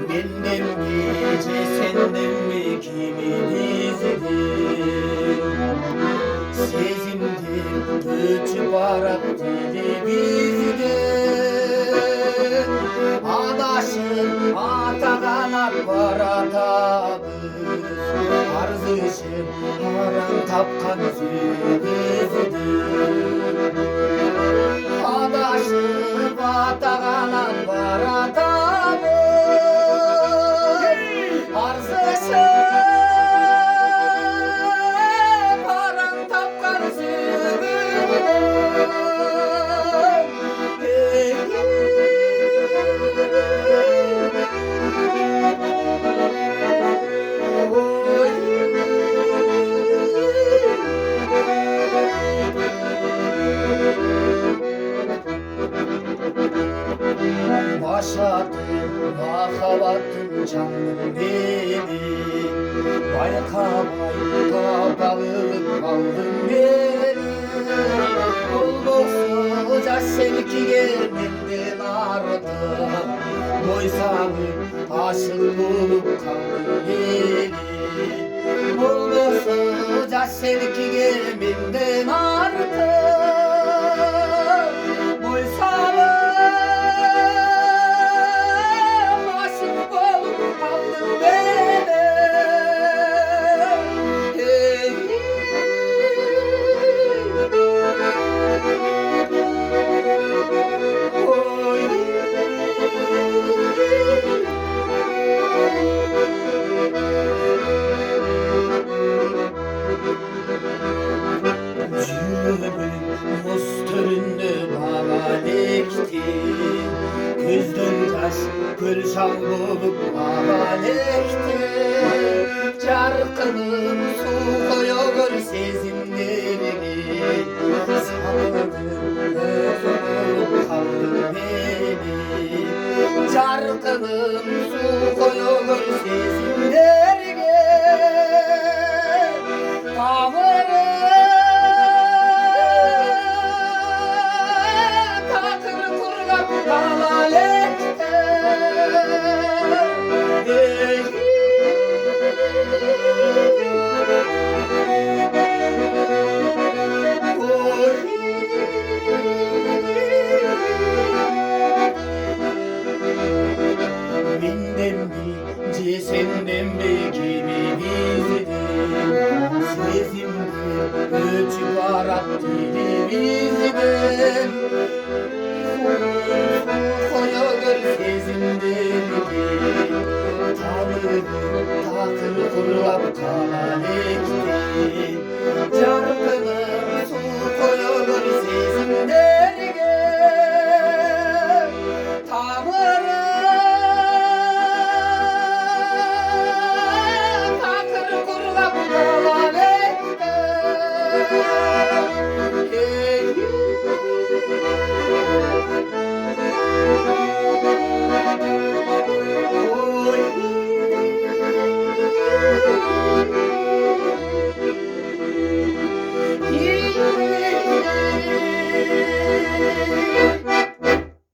Benden gece senden mi kimimizdir? Sezimdir göçüp arak dili bizdir. Adaşın ataganak baratabız, arzışın haram tapkan sürüzdür. Adaşın ataganak baratabız, arzışın haram tapkan sürüzdür. Başladım mahalattım canım beni, bayka bağırıp aldım beni. Olmuşsa sevki gelmenden artık, doysanım aşık bulup kaldım beni. Olmuşsa sevki gelmenden artık, doysanım Mustöründe bana lekti, gözden taş gülşan bulup bana lekti. Çarkının su koyuyor sezimlerini, sabırın öfür kaldı beni. Çarkının su koyuyor sezimlerini, tavırın senden mi kimimizdir? Sezimdir göçüp arak dilimizden. Koyuyor sezimdir, tanrı takır kurlap kalan